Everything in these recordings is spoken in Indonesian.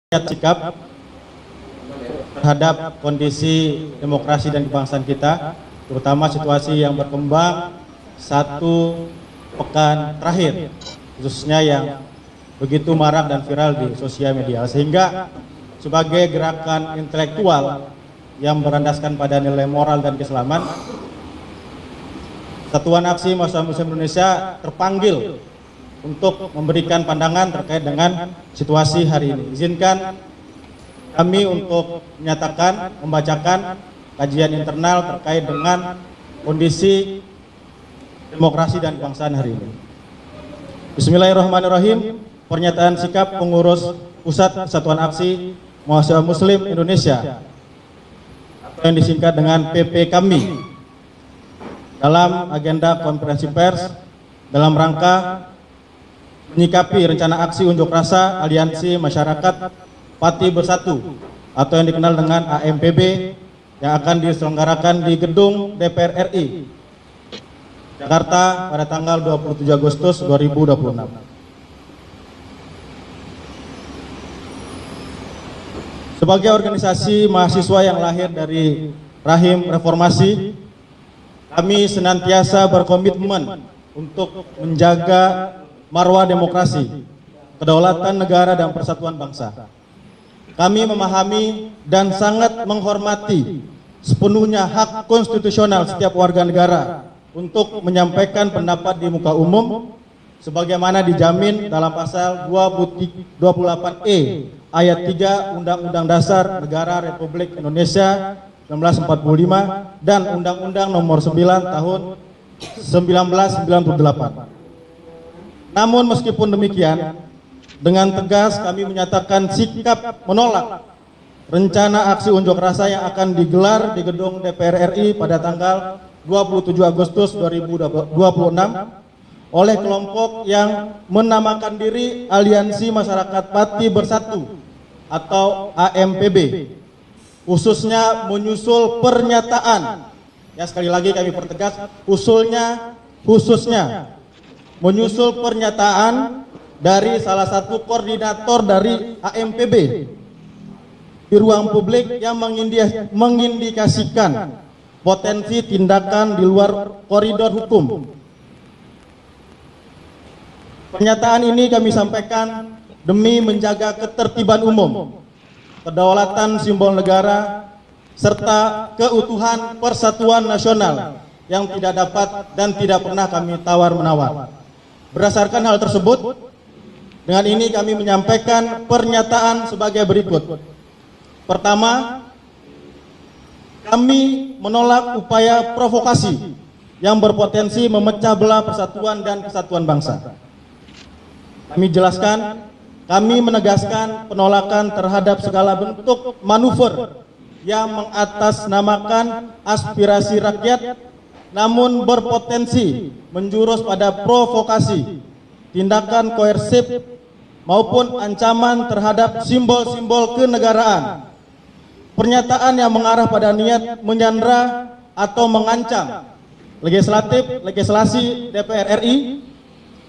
sikap terhadap kondisi demokrasi dan kebangsaan kita, terutama situasi yang berkembang satu pekan terakhir, khususnya yang begitu marak dan viral di sosial media, sehingga sebagai gerakan intelektual yang berlandaskan pada nilai moral dan keislaman, Satuan Aksi Mahasiswa Muslim Indonesia terpanggil untuk memberikan pandangan terkait dengan situasi hari ini. Izinkan kami untuk menyatakan, membacakan kajian internal terkait dengan kondisi demokrasi dan kebangsaan hari ini. Bismillahirrahmanirrahim. Pernyataan sikap pengurus Pusat Satuan Aksi Mahasiswa Muslim Indonesia yang disingkat dengan PP kami dalam agenda konferensi pers dalam rangka menyikapi rencana aksi unjuk rasa Aliansi Masyarakat Pati Bersatu atau yang dikenal dengan AMPB yang akan diselenggarakan di Gedung DPR RI Jakarta pada tanggal 27 Agustus 2026. Sebagai organisasi mahasiswa yang lahir dari rahim reformasi, kami senantiasa berkomitmen untuk menjaga marwah demokrasi, kedaulatan negara dan persatuan bangsa. Kami memahami dan sangat menghormati sepenuhnya hak konstitusional setiap warga negara untuk menyampaikan pendapat di muka umum sebagaimana dijamin dalam pasal 28E ayat 3 Undang-Undang Dasar Negara Republik Indonesia 1945 dan Undang-Undang Nomor 9 Tahun 1998. Namun meskipun demikian, dengan tegas kami menyatakan sikap menolak rencana aksi unjuk rasa yang akan digelar di Gedung DPR RI pada tanggal 27 Agustus 2026 oleh kelompok yang menamakan diri Aliansi Masyarakat Pati Bersatu atau AMPB, khususnya menyusul pernyataan, ya sekali lagi kami pertegas, khususnya menyusul pernyataan dari salah satu koordinator dari AMPB di ruang publik yang mengindikasikan potensi tindakan di luar koridor hukum. Pernyataan ini kami sampaikan demi menjaga ketertiban umum, kedaulatan simbol negara, serta keutuhan persatuan nasional yang tidak dapat dan tidak pernah kami tawar-menawar. Berdasarkan hal tersebut, dengan ini kami menyampaikan pernyataan sebagai berikut. Pertama, kami menolak upaya provokasi yang berpotensi memecah belah persatuan dan kesatuan bangsa. Kami jelaskan, kami menegaskan penolakan terhadap segala bentuk manuver yang mengatasnamakan aspirasi rakyat namun berpotensi menjurus pada provokasi, tindakan koersif maupun ancaman terhadap simbol-simbol kenegaraan. Pernyataan yang mengarah pada niat menyandera atau mengancam legislasi DPR RI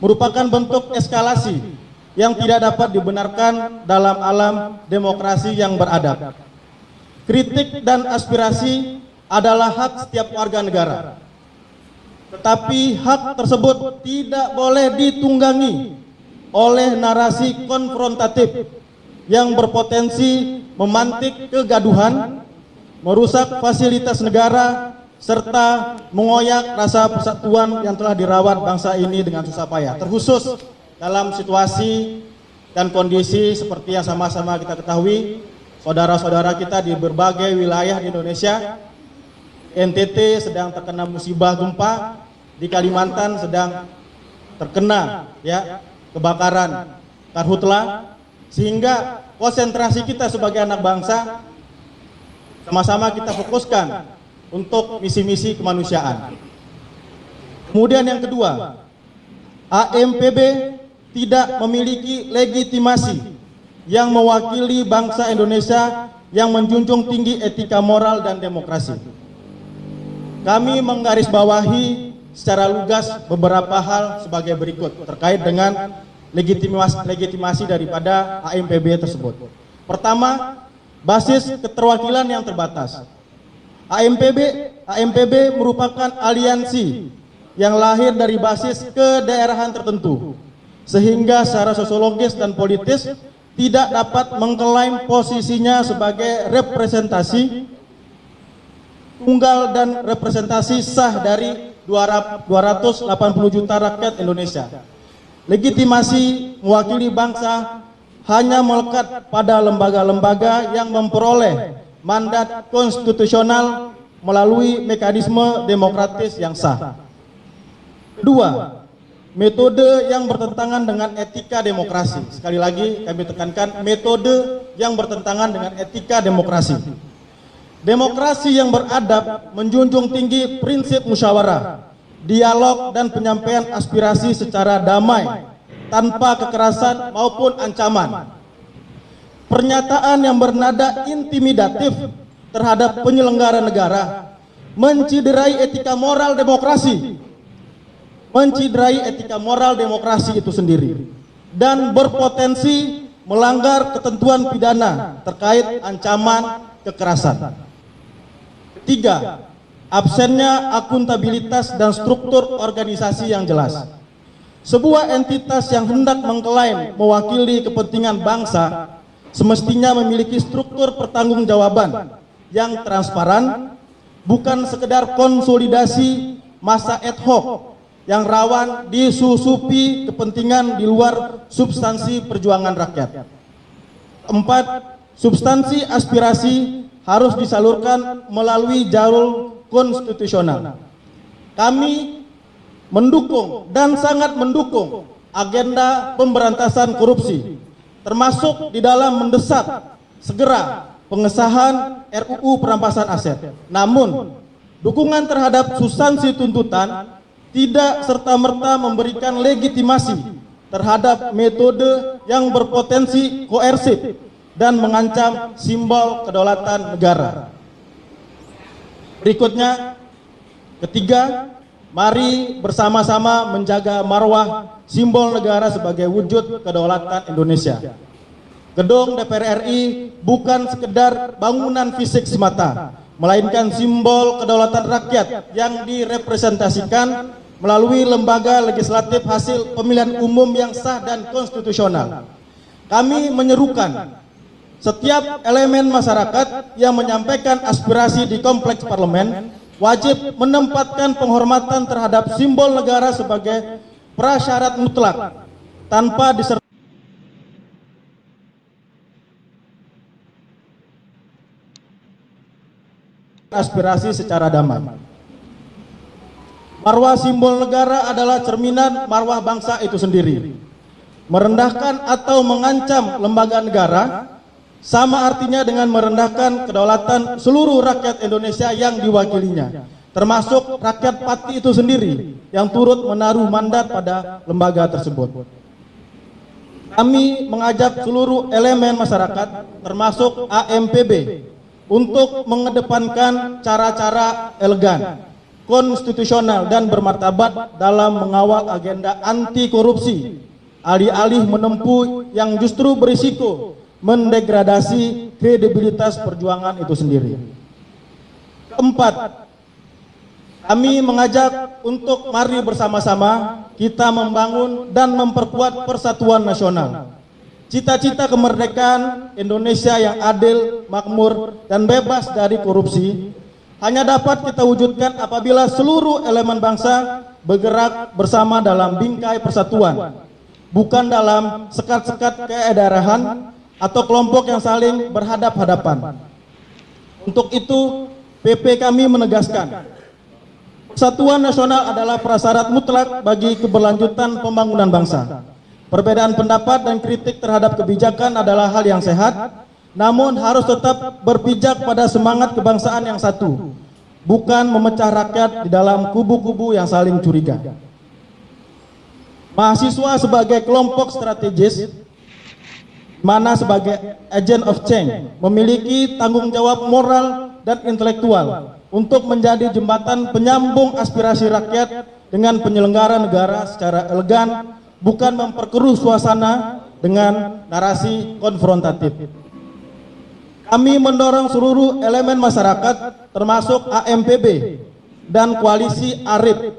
merupakan bentuk eskalasi yang tidak dapat dibenarkan dalam alam demokrasi yang beradab. Kritik dan aspirasi adalah hak setiap warga negara. Tetapi hak tersebut tidak boleh ditunggangi oleh narasi konfrontatif yang berpotensi memantik kegaduhan, merusak fasilitas negara, serta mengoyak rasa persatuan yang telah dirawat bangsa ini dengan susah payah. Terkhusus dalam situasi dan kondisi seperti yang sama-sama kita ketahui, saudara-saudara kita di berbagai wilayah di Indonesia, NTT sedang terkena musibah gempa, di Kalimantan sedang terkena kebakaran karhutla, sehingga konsentrasi kita sebagai anak bangsa sama-sama kita fokuskan untuk misi-misi kemanusiaan. Kemudian yang kedua, AMPB tidak memiliki legitimasi yang mewakili bangsa Indonesia yang menjunjung tinggi etika moral dan demokrasi. Kami menggarisbawahi secara lugas beberapa hal sebagai berikut terkait dengan legitimasi daripada AMPB tersebut. Pertama, basis keterwakilan yang terbatas. AMPB merupakan aliansi yang lahir dari basis kedaerahan tertentu, sehingga secara sosiologis dan politis tidak dapat mengklaim posisinya sebagai representasi tunggal dan representasi sah dari 280 juta rakyat Indonesia. Legitimasi mewakili bangsa hanya melekat pada lembaga-lembaga yang memperoleh mandat konstitusional melalui mekanisme demokratis yang sah. Kedua, metode yang bertentangan dengan etika demokrasi. Sekali lagi kami tekankan, metode yang bertentangan dengan etika demokrasi. Demokrasi yang beradab menjunjung tinggi prinsip musyawarah, dialog dan penyampaian aspirasi secara damai, tanpa kekerasan maupun ancaman. Pernyataan yang bernada intimidatif terhadap penyelenggara negara menciderai etika moral demokrasi, itu sendiri, dan berpotensi melanggar ketentuan pidana terkait ancaman kekerasan. Ketiga, absennya akuntabilitas dan struktur organisasi yang jelas. Sebuah entitas yang hendak mengklaim mewakili kepentingan bangsa semestinya memiliki struktur pertanggungjawaban yang transparan, bukan sekedar konsolidasi massa ad hoc yang rawan disusupi kepentingan di luar substansi perjuangan rakyat. Empat, substansi aspirasi harus disalurkan melalui jalur konstitusional. Kami mendukung dan sangat mendukung agenda pemberantasan korupsi, termasuk di dalam mendesak segera pengesahan RUU perampasan aset. Namun, dukungan terhadap substansi tuntutan tidak serta-merta memberikan legitimasi terhadap metode yang berpotensi koersif dan mengancam simbol kedaulatan negara. Berikutnya, ketiga, mari bersama-sama menjaga marwah simbol negara sebagai wujud kedaulatan Indonesia. Gedung DPR RI bukan sekedar bangunan fisik semata, melainkan simbol kedaulatan rakyat yang direpresentasikan melalui lembaga legislatif hasil pemilihan umum yang sah dan konstitusional. Kami menyerukan setiap elemen masyarakat yang menyampaikan aspirasi di kompleks parlemen wajib menempatkan penghormatan terhadap simbol negara sebagai prasyarat mutlak tanpa disertai aspirasi secara damai. Marwah simbol negara adalah cerminan marwah bangsa itu sendiri. Merendahkan atau mengancam lembaga negara sama artinya dengan merendahkan kedaulatan seluruh rakyat Indonesia yang diwakilinya, termasuk rakyat Pati itu sendiri yang turut menaruh mandat pada lembaga tersebut. Kami mengajak seluruh elemen masyarakat, termasuk AMPB, untuk mengedepankan cara-cara elegan, konstitusional dan bermartabat dalam mengawal agenda anti korupsi, alih-alih menempuh yang justru berisiko mendegradasi kredibilitas perjuangan itu sendiri. Keempat, kami mengajak untuk mari bersama-sama kita membangun dan memperkuat persatuan nasional. Cita-cita kemerdekaan Indonesia yang adil, makmur, dan bebas dari korupsi hanya dapat kita wujudkan apabila seluruh elemen bangsa bergerak bersama dalam bingkai persatuan, bukan dalam sekat-sekat kedaerahan atau kelompok yang saling berhadap-hadapan. Untuk itu, PP kami menegaskan, persatuan nasional adalah prasyarat mutlak bagi keberlanjutan pembangunan bangsa. Perbedaan pendapat dan kritik terhadap kebijakan adalah hal yang sehat, namun harus tetap berpijak pada semangat kebangsaan yang satu, bukan memecah rakyat di dalam kubu-kubu yang saling curiga. Mahasiswa sebagai kelompok strategis, mana sebagai agent of change, memiliki tanggung jawab moral dan intelektual untuk menjadi jembatan penyambung aspirasi rakyat dengan penyelenggara negara secara elegan, bukan memperkeruh suasana dengan narasi konfrontatif. Kami mendorong seluruh elemen masyarakat termasuk AMPB dan koalisi ARIP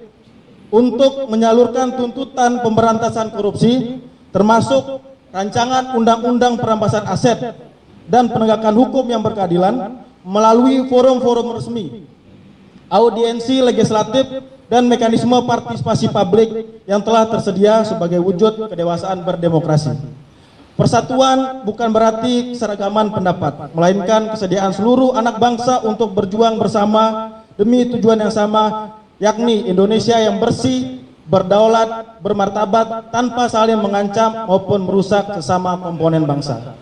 untuk menyalurkan tuntutan pemberantasan korupsi termasuk rancangan undang-undang perampasan aset dan penegakan hukum yang berkeadilan melalui forum-forum resmi, audiensi legislatif dan mekanisme partisipasi publik yang telah tersedia sebagai wujud kedewasaan berdemokrasi. Persatuan bukan berarti keseragaman pendapat, melainkan kesediaan seluruh anak bangsa untuk berjuang bersama demi tujuan yang sama, yakni Indonesia yang bersih, berdaulat, bermartabat, tanpa saling mengancam maupun merusak sesama komponen bangsa.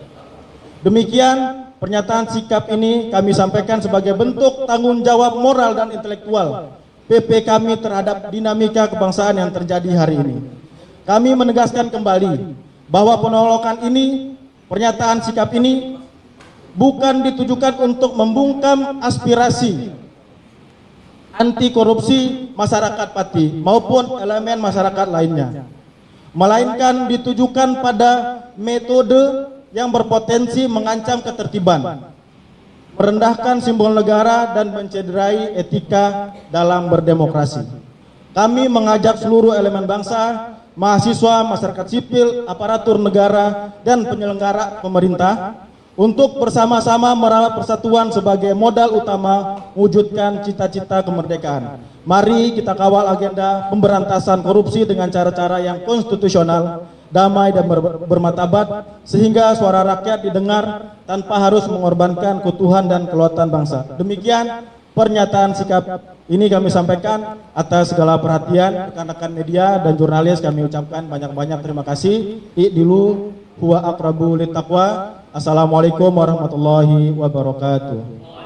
Demikian pernyataan sikap ini kami sampaikan sebagai bentuk tanggung jawab moral dan intelektual PP kami terhadap dinamika kebangsaan yang terjadi hari ini. Kami menegaskan kembali bahwa penolakan ini, pernyataan sikap ini bukan ditujukan untuk membungkam aspirasi anti korupsi masyarakat Pati maupun elemen masyarakat lainnya, melainkan ditujukan pada metode yang berpotensi mengancam ketertiban, merendahkan simbol negara dan mencederai etika dalam berdemokrasi. Kami mengajak seluruh elemen bangsa, mahasiswa, masyarakat sipil, aparatur negara, dan penyelenggara pemerintah untuk bersama-sama merawat persatuan sebagai modal utama mewujudkan cita-cita kemerdekaan. Mari kita kawal agenda pemberantasan korupsi dengan cara-cara yang konstitusional, damai dan bermartabat, sehingga suara rakyat didengar tanpa harus mengorbankan keutuhan dan kedaulatan bangsa. Demikian pernyataan sikap ini kami sampaikan. Atas segala perhatian rekan-rekan media dan jurnalis kami ucapkan banyak-banyak terima kasih. I'dilu huwa aqrabu littaqwa. Assalamualaikum warahmatullahi wabarakatuh.